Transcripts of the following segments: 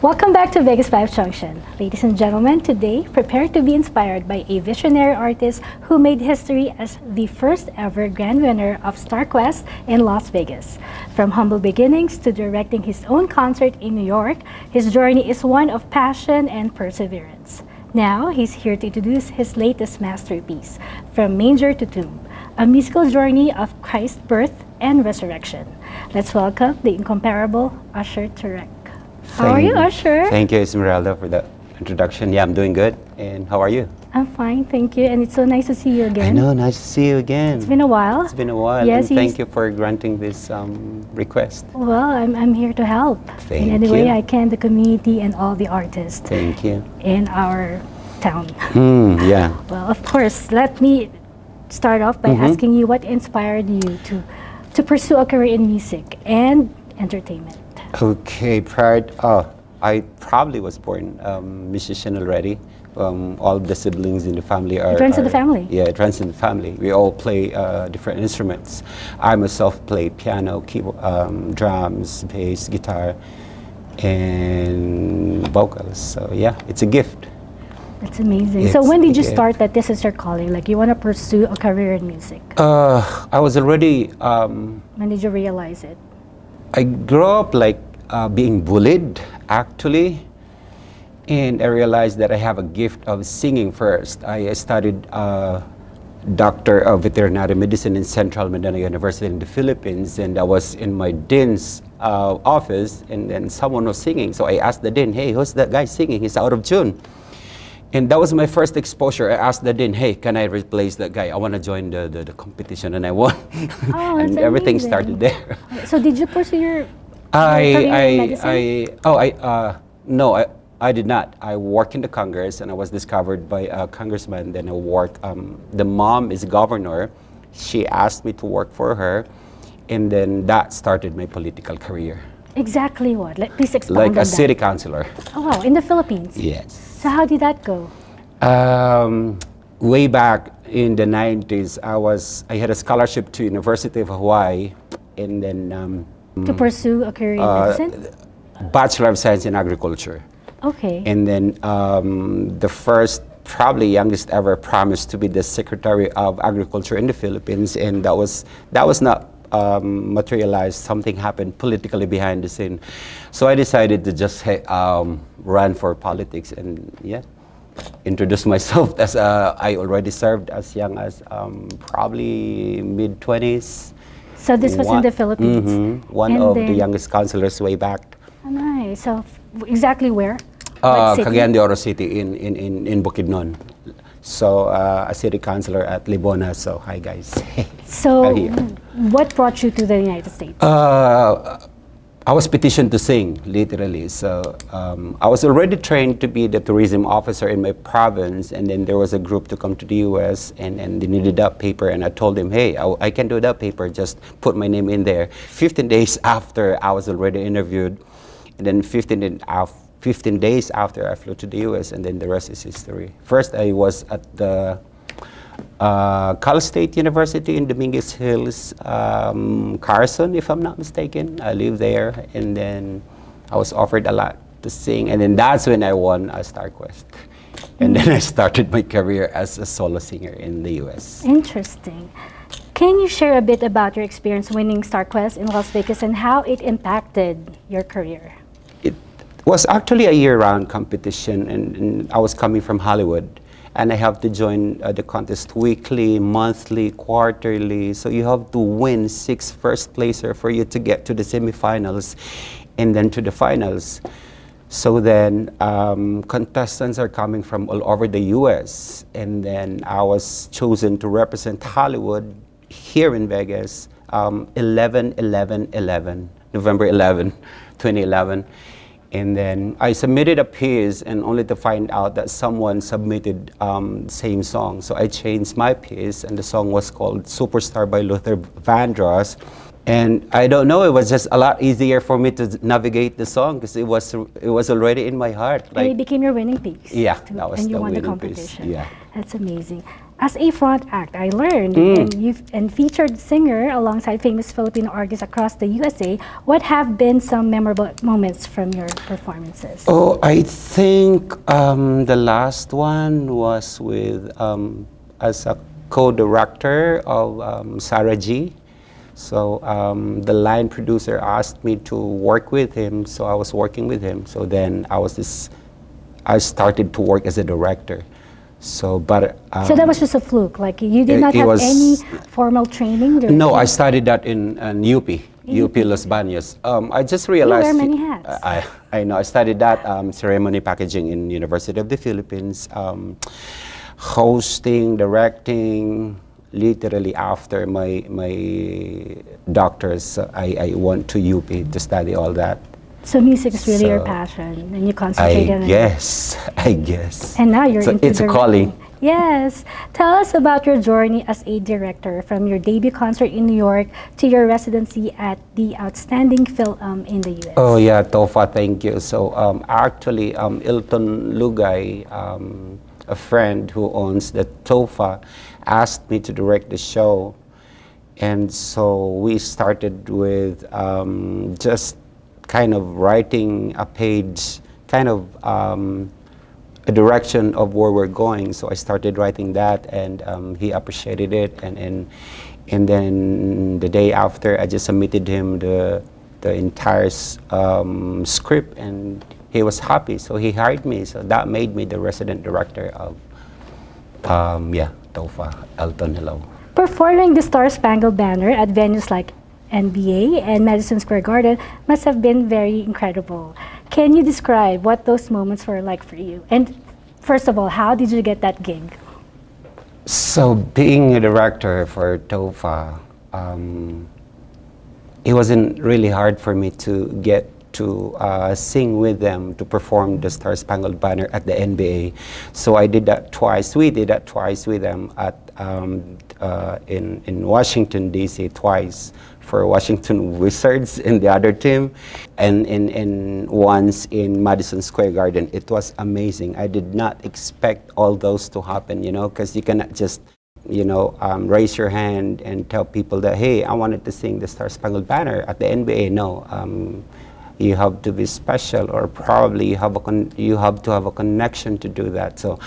Welcome back to VegasVibes Junction. Ladies and gentlemen, today prepare to be inspired by a visionary artist who made history as the first ever grand winner of StarQuest in Las Vegas. From humble beginnings to directing his own concert in New York, his journey is one of passion and perseverance. Now, he's here to introduce his latest masterpiece, From Manger to Tomb, a musical journey of Christ's birth and resurrection. Let's welcome the incomparable Usher Turek. How are you, Usher? Thank you, Esmeralda, for the introduction. Yeah, I'm doing good. And how are you? I'm fine, thank you. And it's so nice to see you again. I know, nice to see you again. It's been a while. It's been a while. Yes, and thank you for granting this request. Well, I'm here to help Thank in any way you. I can, the community and all the artists Thank you. in our town. Yeah. Well, of course, let me start off by asking you what inspired you to pursue a career in music and entertainment. Okay, I probably was born musician already. All of the siblings in the family are... It runs in the family? Yeah, it runs in the family. We all play different instruments. I myself play piano, keyboard, drums, bass, guitar, and vocals. So yeah, it's a gift. That's amazing. So when did you start that this is your calling? Like you want to pursue a career in music? I was already... When did you realize it? I grew up like being bullied, actually. And I realized that I have a gift of singing first. I studied Doctor of Veterinary Medicine in Central Mindanao University in the Philippines. And I was in my dean's office, and then someone was singing. So I asked the dean, hey, who's that guy singing? He's out of tune. And that was my first exposure. I asked the dean, hey, can I replace that guy? I want to join the competition, and I won. Oh, and everything started there. So did you pursue your career in medicine? No, I did not. I work in the Congress, and I was discovered by a congressman. Then I work, the mom is a governor. She asked me to work for her, and then that started my political career. Exactly what? Please expound Like on a that. city councilor. Oh, wow, in the Philippines? Yes. So how did that go? Way back in the 90s, I had a scholarship to University of Hawaii, and then To pursue a career in medicine? Bachelor of Science in Agriculture. Okay. And then the first, probably youngest ever, promised to be the Secretary of Agriculture in the Philippines, and that was not materialized. Something happened politically behind the scene, so I decided to just run for politics, and yeah, introduce myself as I already served as young as probably mid-20s. So this was in the Philippines? One And of then, the youngest councilors way back. Oh, nice. So exactly where? What city? Cagayan de Oro City in Bukidnon. So a city councilor at Libona. So hi guys. So what brought you to the United States? I was petitioned to sing, literally. So I was already trained to be the tourism officer in my province, and then there was a group to come to the U.S. and they needed that paper, and I told them, hey, I can do that paper, just put my name in there. 15 days after, I was already interviewed, and then 15 days after, I flew to the U.S., and then the rest is history. First, I was at the Cal State University in Dominguez Hills, Carson, if I'm not mistaken. I live there, and then I was offered a lot to sing, and then that's when I won a StarQuest. And then I started my career as a solo singer in the U.S. Interesting. Can you share a bit about your experience winning StarQuest in Las Vegas and how it impacted your career? It was actually a year-round competition, and I was coming from Hollywood. And I have to join the contest weekly, monthly, quarterly. So you have to win 6 first placer for you to get to the semifinals and then to the finals. So then contestants are coming from all over the US. And then I was chosen to represent Hollywood here in Vegas, 11/11/11, November 11, 2011. And then I submitted a piece, and only to find out that someone submitted same song. So I changed my piece, and the song was called Superstar by Luther Vandross. And I don't know, it was just a lot easier for me to navigate the song because it was already in my heart. And it became your winning piece. Yeah, that was and you the won the winning competition. piece. Yeah. That's amazing. as a front act, I learned, and featured singer alongside famous Filipino artists across the USA. What have been some memorable moments from your performances? Oh, I think the last one was with as a co-director of Sarah G. So the line producer asked me to work with him, so I was working with him. So then I started to work as a director. So, but So that was just a fluke. Like you did not have any formal training. No, I studied that in UP, Los Baños. I just realized. You wear many hats. I know. I studied that ceremony packaging in University of the Philippines, hosting, directing. Literally after my doctors, I went to UP to study all that. So music is really your passion, and you concentrate on it. I guess. And now you're into it's a calling. Yes. Tell us about your journey as a director, from your debut concert in New York to your residency at the Outstanding Film in the US. Oh yeah, Tofa, thank you. So actually, Ilton Lugay, a friend who owns the Tofa, asked me to direct the show, and so we started with just kind of writing a page, kind of a direction of where we're going. So I started writing that, and he appreciated it, and then the day after, I just submitted him the entire script, and he was happy. So he hired me. So that made me the resident director of Tofa. Elton, hello. Performing the Star-Spangled Banner at venues like NBA and Madison Square Garden must have been very incredible. Can you describe what those moments were like for you? And first of all, how did you get that gig? So being a director for Tofa, it wasn't really hard for me to get to sing with them, to perform the Star-Spangled Banner at the NBA. So I did that twice. We did that twice with them at in Washington, D.C. twice for Washington Wizards and the other team, and once in Madison Square Garden. It was amazing. I did not expect all those to happen, because you cannot just, raise your hand and tell people that, hey, I wanted to sing the Star-Spangled Banner at the NBA. No, you have to be special, or probably you have to have a connection to do that. So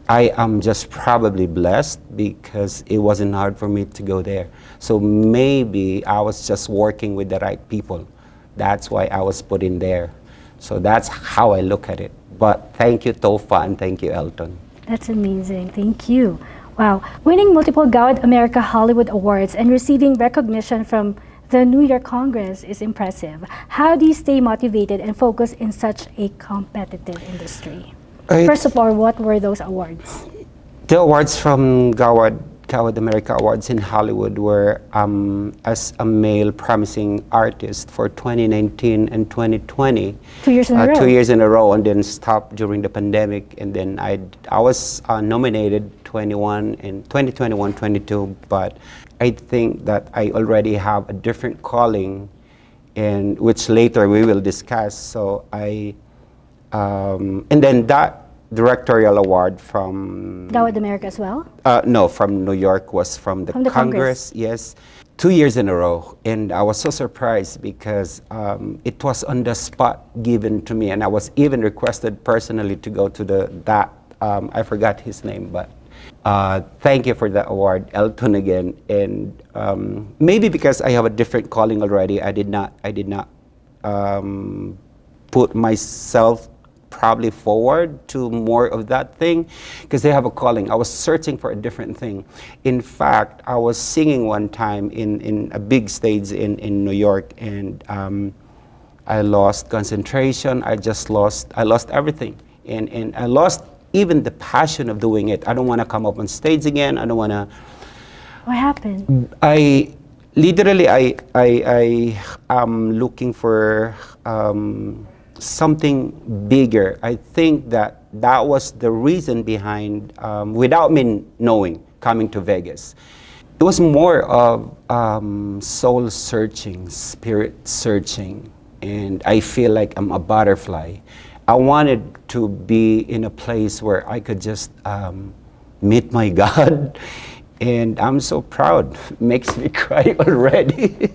I am just probably blessed because it wasn't hard for me to go there. So maybe I was just working with the right people. That's why I was put in there. So that's how I look at it. But thank you, Tofa, and thank you, Elton. That's amazing. Thank you. Wow. Winning multiple Gawad Amerika Hollywood Awards and receiving recognition from the New York Congress is impressive. How do you stay motivated and focused in such a competitive industry? First of all, what were those awards? The awards from Gawad Amerika Awards in Hollywood were as a male promising artist for 2019 and 2020. 2 years in a row. 2 years in a row, and then stopped during the pandemic. And then I was nominated 2021, 22, but I think that I already have a different calling, and which later we will discuss. So and then that directorial award from Gawad Amerika as well? No, from New York, was from the Congress. Yes, 2 years in a row, and I was so surprised because it was on the spot given to me, and I was even requested personally to go to that. I forgot his name, but. Thank you for the award, Elton, again. And maybe because I have a different calling already, I did not put myself probably forward to more of that thing, because they have a calling. I was searching for a different thing. In fact, I was singing one time in a big stage in New York, and I lost concentration. I lost everything, and I lost even the passion of doing it. I don't want to come up on stage again. I don't want to. What happened? I am looking for something bigger. I think that was the reason behind, without me knowing, coming to Vegas. It was more of soul searching, spirit searching, and I feel like I'm a butterfly. I wanted to be in a place where I could just meet my God. And I'm so proud. Makes me cry already.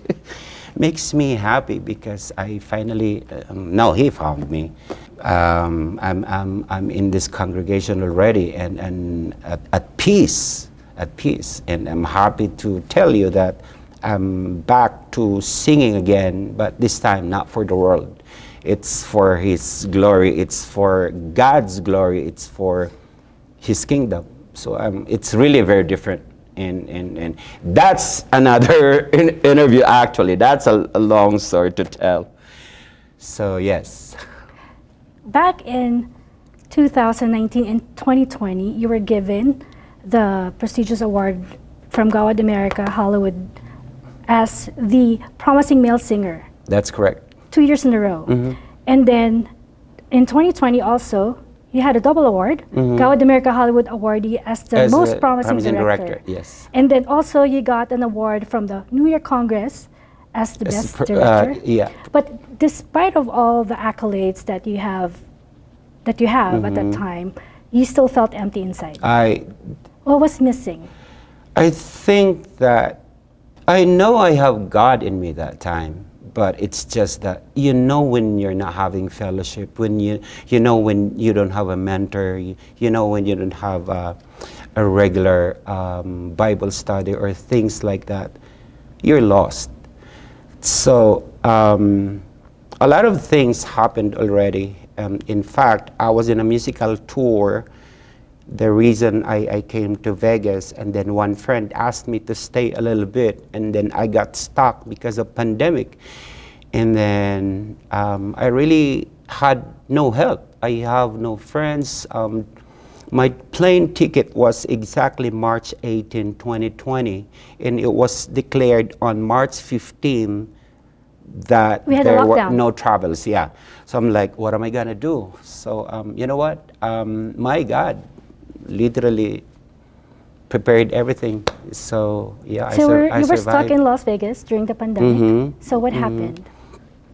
Makes me happy because I finally, now he found me. I'm in this congregation already and at peace, And I'm happy to tell you that I'm back to singing again, but this time not for the world. It's for His glory, it's for God's glory, it's for His kingdom. So it's really very different. And that's another interview actually. That's a long story to tell. So yes. Back in 2019 and 2020, you were given the prestigious award from Gawad Amerika Hollywood as the Promising Male Singer. That's correct. 2 years in a row. And then in 2020 also, you had a double award, Gawad Amerika Hollywood Awardee as the most promising director. Yes. And then also you got an award from the New York Congress as the best director. Yeah. But despite of all the accolades that you have at that time, you still felt empty inside. What was missing? I think that I know I have God in me that time. But it's just that when you're not having fellowship, when when you don't have a mentor, when you don't have a regular Bible study or things like that, you're lost. So a lot of things happened already. In fact, I was in a musical tour. The reason I came to Vegas, and then one friend asked me to stay a little bit, and then I got stuck because of pandemic. And then I really had no help. I have no friends. My plane ticket was exactly March 18, 2020, and it was declared on March 15 that there were no travels. Yeah. So I'm like, what am I gonna do? So you know what? My God literally prepared everything. So yeah, so I you were survived. stuck in Las Vegas during the pandemic. So what happened?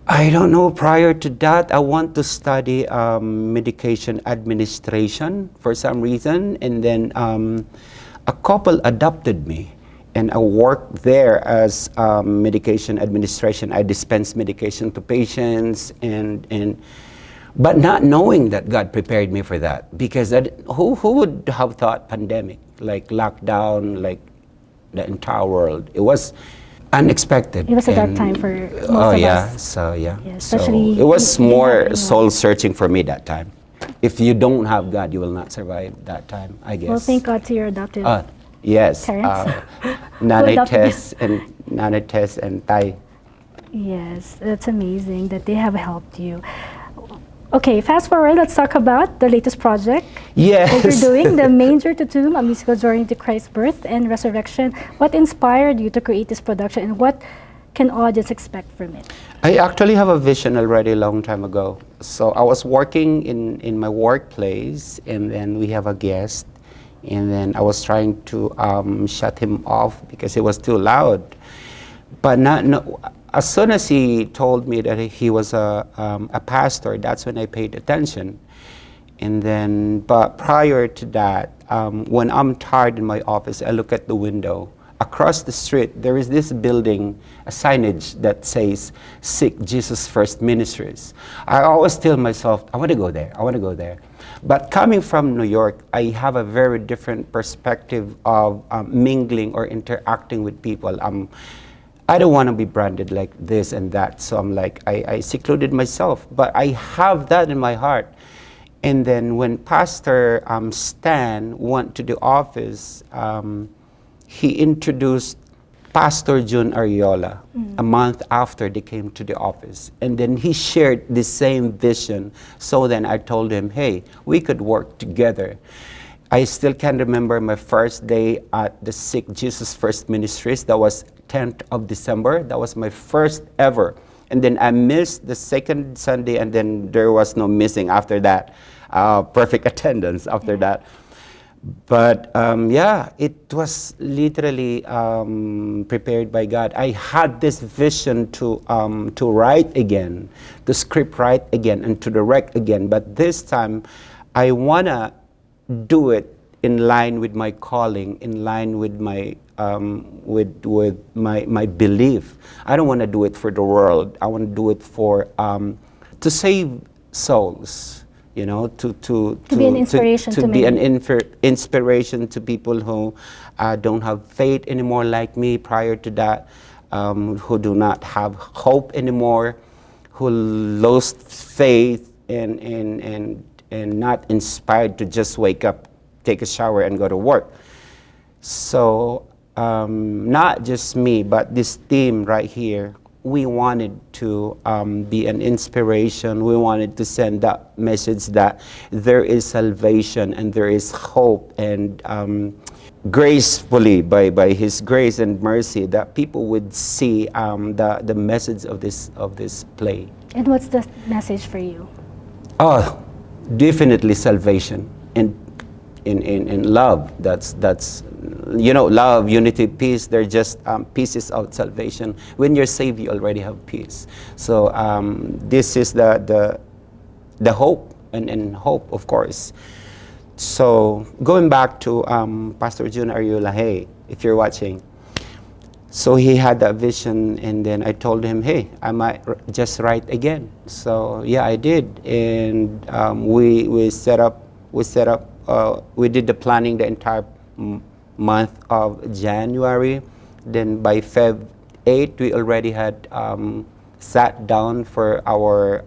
I don't know. Prior to that, I want to study medication administration for some reason, and then a couple adopted me, and I worked there as medication administration. I dispense medication to patients, but not knowing that God prepared me for that, because who would have thought pandemic, like lockdown, like the entire world? It was unexpected. It was a dark time for most of us. So yeah. Especially so it was more soul searching for me that time. If you don't have God, you will not survive that time, I guess. Well, thank God to your adoptive yes. parents. Nanay Tess and Tay. Yes, that's amazing that they have helped you. Okay, fast forward, let's talk about the latest project Yes. that you're doing, the Manger To Tomb, a musical journey to Christ's birth and resurrection. What inspired you to create this production, and what can audience expect from it? I actually have a vision already a long time ago. So I was working in my workplace, and then we have a guest, and then I was trying to shut him off because it was too loud. But as soon as he told me that he was a pastor, that's when I paid attention. And then, but prior to that, when I'm tired in my office, I look at the window. Across the street, there is this building, a signage that says, "Seek Jesus First Ministries." I always tell myself, I want to go there, I want to go there. But coming from New York, I have a very different perspective of mingling or interacting with people. I don't want to be branded like this and that. So I'm like, I secluded myself. But I have that in my heart. And then when Pastor Stan went to the office, he introduced Pastor June Ariola a month after they came to the office. And then he shared the same vision. So then I told him, hey, we could work together. I still can remember my first day at the Seek Jesus First Ministries. That was 10th of December. That was my first ever. And then I missed the second Sunday, and then there was no missing after that. Perfect attendance after that. But yeah, it was literally prepared by God. I had this vision to write again, to script write again, and to direct again. But this time, I wanna do it in line with my calling, in line with my my belief. I don't want to do it for the world. I want to do it for to save souls. You know, To be an inspiration to be an many. inspiration to people who don't have faith anymore, like me prior to that, who do not have hope anymore, who lost faith and not inspired to just wake up, take a shower, and go to work. So not just me, but this team right here, we wanted to be an inspiration. We wanted to send that message that there is salvation and there is hope, and gracefully, by His grace and mercy, that people would see the message of this play. And what's the message for you? Oh, definitely salvation and in love. That's you know, love, unity, peace. They're just pieces of salvation. When you're saved, you already have peace. So this is the hope and hope, of course. So going back to Pastor June Ariulahe, if you're watching. So he had that vision, and then I told him, hey, I might just write again. So yeah, I did, and we did the planning the entire month of January. Then by Feb 8, we already had sat down for our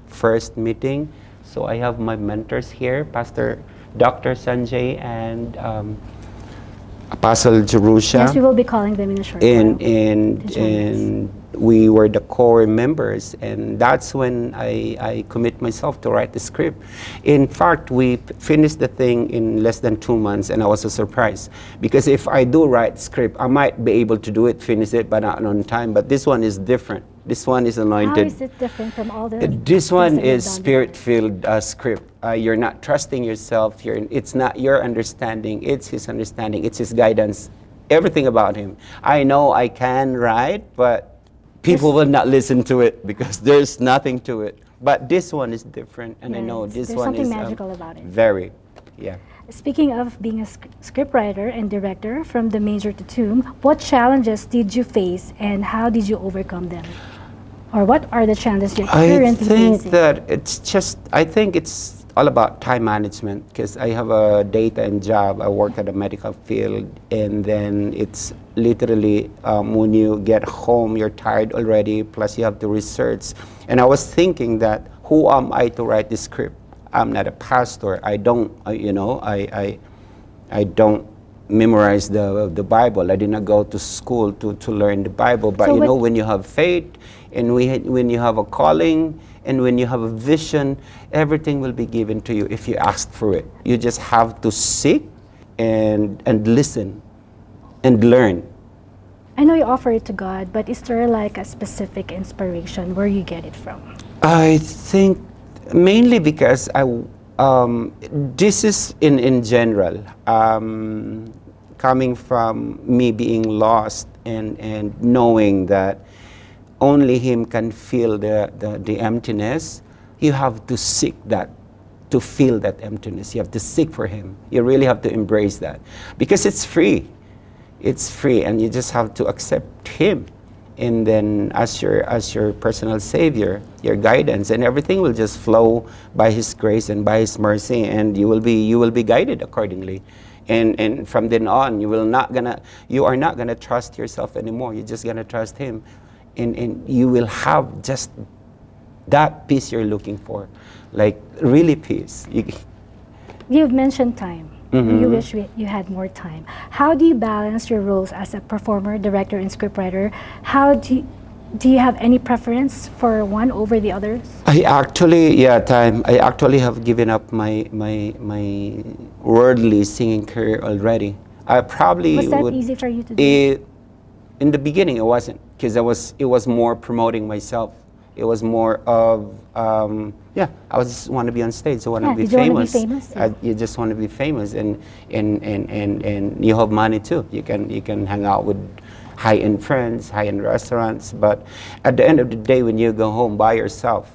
first meeting. So I have my mentors here, Pastor Dr. Sanjay and Apostle Jerusha. Yes, we will be calling them in a short while. And we were the core members, and that's when I commit myself to write the script. In fact, we finished the thing in less than 2 months, and I was so surprised, because if I do write script, I might be able to do it, finish it, but not on time. But this one is different. This one is anointed. How is it different from all the This one things that you've is done spirit-filled script. You're not trusting yourself. It's not your understanding. It's His understanding. It's His guidance. Everything about Him. I know I can write, but people will not listen to it because there's nothing to it. But this one is different, and I know this there's one something is magical about it. very, yeah. Speaking of being a scriptwriter and director from the Manger To Tomb, what challenges did you face and how did you overcome them? Or what are the challenges you're currently facing? I think it's all about time management, because I have a daytime job. I work at a medical field, and then it's literally when you get home, you're tired already, plus you have to research. And I was thinking that, who am I to write this script? I'm not a pastor. I don't, I don't memorize the Bible. I did not go to school to learn the Bible. But So when you have faith, and when you have a calling, and when you have a vision, everything will be given to you if you ask for it. You just have to seek and listen and learn. I know you offer it to God, but is there like a specific inspiration where you get it from? I think mainly because this is in general, coming from me being lost and knowing that only Him can fill the emptiness. You have to seek that, to fill that emptiness. You have to seek for Him. You really have to embrace that, because it's free. It's free, and you just have to accept Him, and then as your personal Savior, your guidance, and everything will just flow by His grace and by His mercy, and you will be guided accordingly. And from then on, you are not gonna trust yourself anymore. You're just gonna trust Him. And you will have just that peace you're looking for, like really peace. You've mentioned time. Mm-hmm. You wish you had more time. How do you balance your roles as a performer, director, and scriptwriter? Do you have any preference for one over the others? I actually have given up my worldly singing career already. I probably Was that would. easy for you to do? In the beginning, it wasn't, because it was more promoting myself. It was more of I just want to be on stage. I want to be did you famous. want to be famous? You just want to be famous, and you have money too. You can hang out with high-end friends, high-end restaurants. But at the end of the day, when you go home by yourself,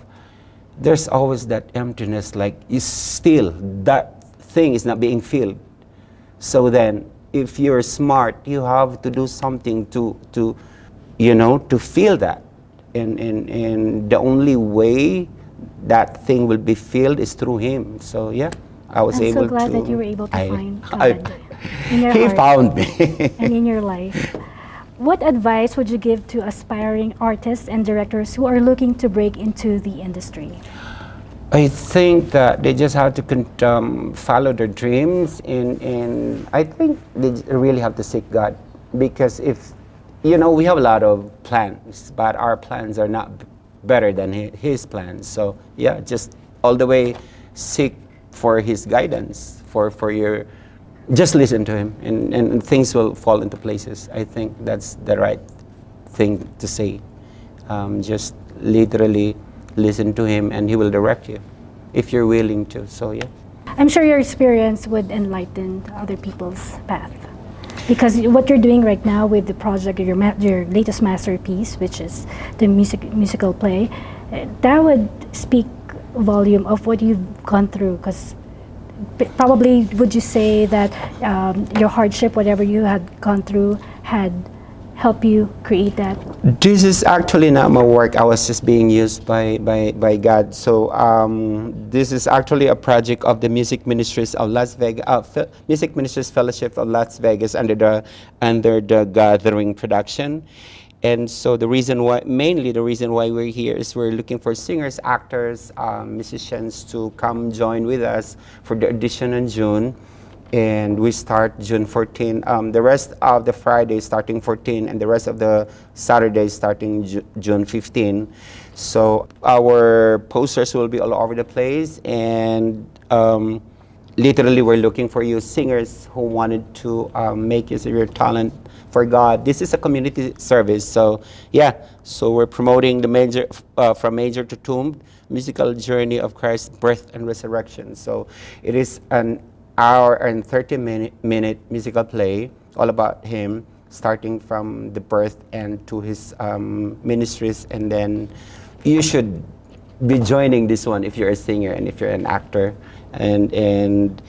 there's always that emptiness. Like, you still, that thing is not being filled. So then, if you're smart, you have to do something to to feel that. And the only way that thing will be filled is through him. So yeah, I was I'm able so glad to. that you were able to find I- God in your he heart found me. and in your life. What advice would you give to aspiring artists and directors who are looking to break into the industry? I think that they just have to follow their dreams, and I think they really have to seek God, because if we have a lot of plans, but our plans are not better than His plans. So yeah, just all the way seek for His guidance, for your, just listen to Him, and things will fall into places. I think that's the right thing to say. Just literally listen to Him, and He will direct you if you're willing to. So yeah. I'm sure your experience would enlighten other people's path. Because what you're doing right now with the project, your latest masterpiece, which is the musical play, that would speak volume of what you've gone through. Because probably would you say that your hardship, whatever you had gone through, had helped you create that? This is actually not my work. I was just being used by God. So this is actually a project of the Music Ministries of Las Vegas, Music Ministries Fellowship of Las Vegas, under the Gathering production. And so mainly the reason why we're here is we're looking for singers, actors, musicians to come join with us for the audition in June. And we start June 14. The rest of the Fridays starting 14, and the rest of the Saturdays starting June 15. So our posters will be all over the place, and literally we're looking for you singers who wanted to make use of your talent for God. This is a community service, so yeah. So we're promoting the from Manger to Tomb, musical journey of Christ's birth and resurrection. So it is an hour and 30-minute musical play all about him, starting from the birth and to his ministries. And then you should be joining this one if you're a singer and if you're an actor. And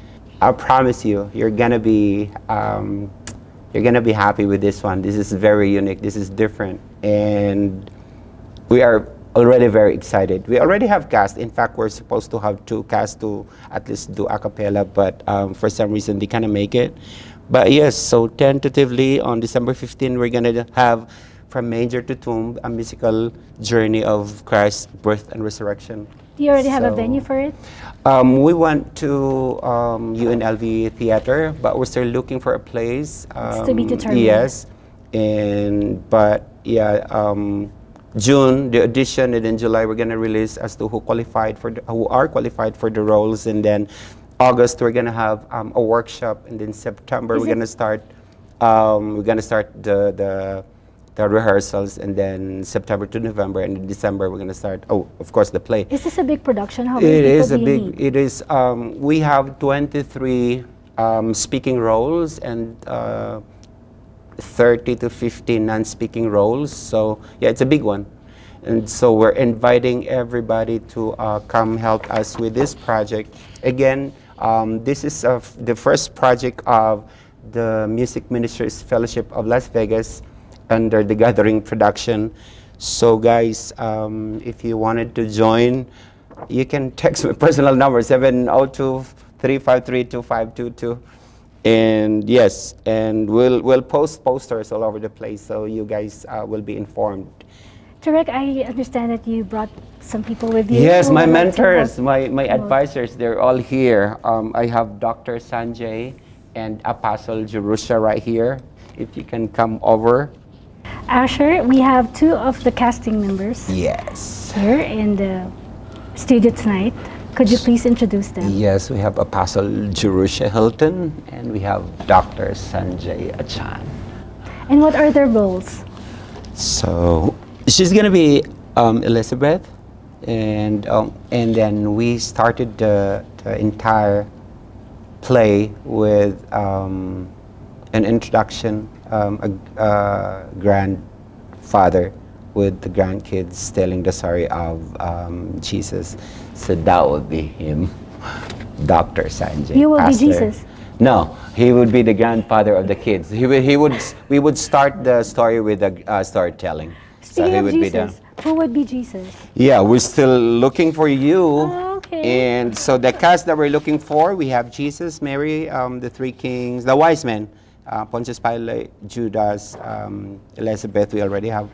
I promise you, you're gonna be happy with this one. This is very unique. This is different, and we are already very excited. We already have cast. In fact, we're supposed to have 2 casts to at least do a cappella, but for some reason they can't make it. But yes, so tentatively on December 15, we're gonna have From Manger to Tomb, a musical journey of Christ's birth and resurrection. Do you already have a venue for it? We went to UNLV Theater, but we're still looking for a place. It's to be determined. Yes, but yeah, June the audition, and then July we're gonna release as to who are qualified for the roles, and then August we're gonna have a workshop, and then September we're gonna start the rehearsals, and then September to November, and in December we're gonna start. Oh, of course, the play. Is this a big production? How many people do you need? It is. We have 23 speaking roles and 30 to 50 non-speaking roles. So yeah, it's a big one. And so we're inviting everybody to come help us with this project. Again, this is the first project of the Music Ministries Fellowship of Las Vegas under the Gathering production. So guys, if you wanted to join, you can text my personal number, 702-353-2522. And yes, and we'll post posters all over the place, so you guys will be informed. Turek, I understand that you brought some people with you. Yes, my mentors, my advisors, they're all here. I have Dr. Sanjay and Apostle Jerusha right here. If you can come over. Usher, we have 2 of the casting members. Yes. Here in the studio tonight. Could you please introduce them? Yes, we have Apostle Jerusha Hilton, and we have Dr. Sanjay Achan. And what are their roles? So she's gonna be Elizabeth, and then we started the entire play with an introduction, a grandfather with the grandkids telling the story of Jesus. So that would be him. Dr. Sanjay. You will be pastor. Jesus. No, he would be the grandfather of the kids. We would start the story with a storytelling. So Speaking he of would be the. Jesus, who would be Jesus? Yeah, we're still looking for you. Oh, okay. And so the cast that we're looking for, we have Jesus, Mary, the three kings, the wise men, Pontius Pilate, Judas, Elizabeth. We already have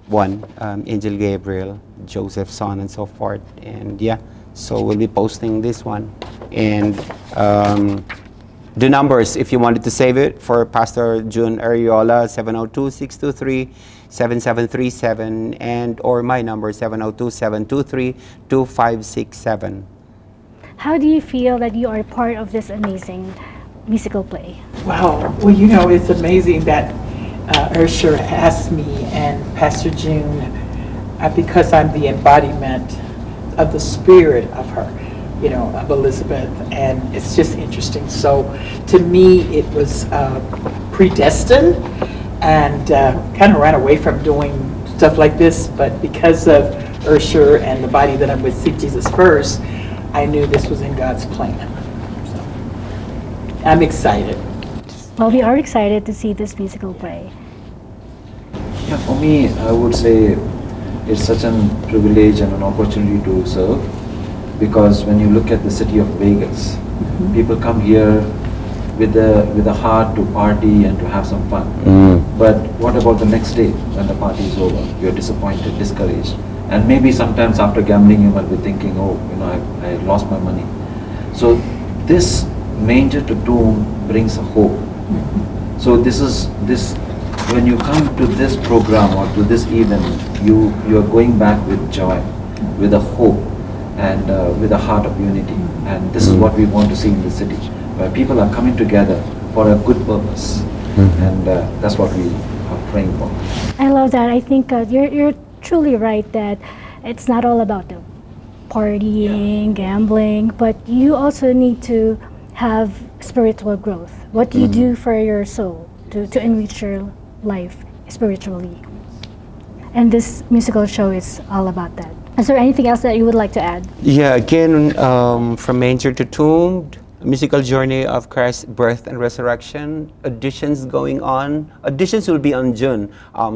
one, Angel Gabriel, Joseph, so on and so forth. And yeah, so we'll be posting this one. And the numbers, if you wanted to save it, for Pastor June Ariola, 702-623-7737, and or my number, 702-723-2567. How do you feel that you are part of this amazing musical play? Wow. Well, you know, it's amazing that Usher asked me and Pastor June because I'm the embodiment of the spirit of her, you know, of Elizabeth, and it's just interesting. So to me, it was predestined, and kind of ran away from doing stuff like this, but because of Usher and the body that I'm with, Seek Jesus First, I knew this was in God's plan. So I'm excited. Well, we are excited to see this musical play. Yeah, for me, I would say it's such a privilege and an opportunity to serve, because when you look at the city of Vegas, people come here with a heart to party and to have some fun. But what about the next day when the party is over? You're disappointed, discouraged, and maybe sometimes after gambling you might be thinking, oh, you know, I lost my money. So this Manger to Tomb brings a hope. So this when you come to this program or to this event, you are going back with joy, with a hope, and with a heart of unity. And this is what we want to see in the city, where people are coming together for a good purpose. And that's what we are praying for. I love that. I think you're truly right that it's not all about the partying, gambling, but you also need to have spiritual growth. What do you do for your soul to enrich your life spiritually? And this musical show is all about that. Is there anything else that you would like to add? Yeah, again, from Manger to Tomb, musical journey of Christ's birth and resurrection. Auditions going on. Auditions will be on June,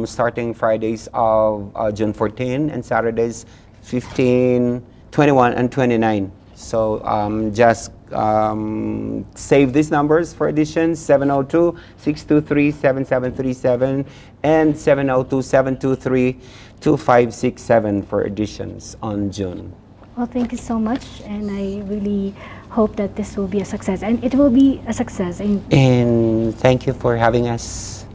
starting Fridays of June 14 and Saturdays 15, 21, and 29. So just save these numbers for auditions, 702-623-7737 and 702-723-2567 for auditions on June. Well, thank you so much, and I really hope that this will be a success, and it will be a success. And thank you for having us.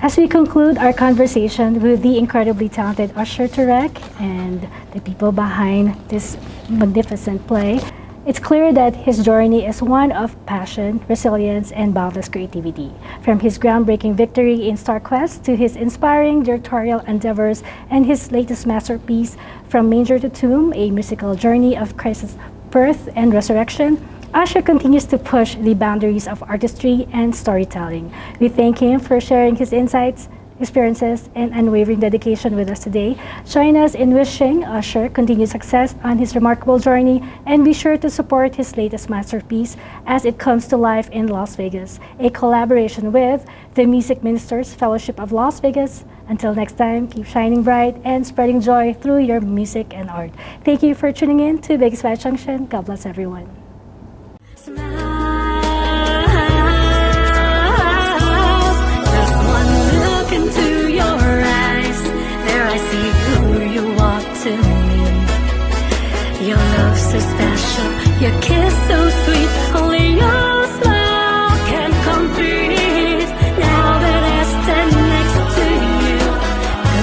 As we conclude our conversation with the incredibly talented Usher Turek and the people behind this magnificent play, it's clear that his journey is one of passion, resilience, and boundless creativity. From his groundbreaking victory in StarQuest to his inspiring directorial endeavors and his latest masterpiece, From Manger to Tomb, a musical journey of Christ's birth and resurrection, Usher continues to push the boundaries of artistry and storytelling. We thank him for sharing his insights, experiences, and unwavering dedication with us today. Join us in wishing Usher continued success on his remarkable journey, and be sure to support his latest masterpiece as it comes to life in Las Vegas, a collaboration with the Music Ministers Fellowship of Las Vegas. Until next time, keep shining bright and spreading joy through your music and art. Thank you for tuning in to VegasVibes Junction. God bless everyone. Your love so special, your kiss so sweet, only your smile can complete. Now that I stand next to you,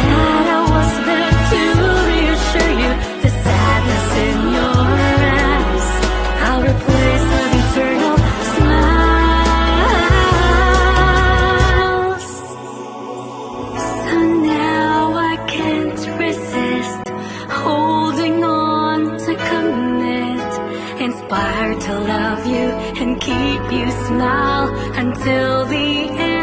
glad I was there to reassure you. The sadness in your eyes, I'll replace with eternal smiles. So now I can't resist holding on to commit, inspired to love you and keep you smile until the end.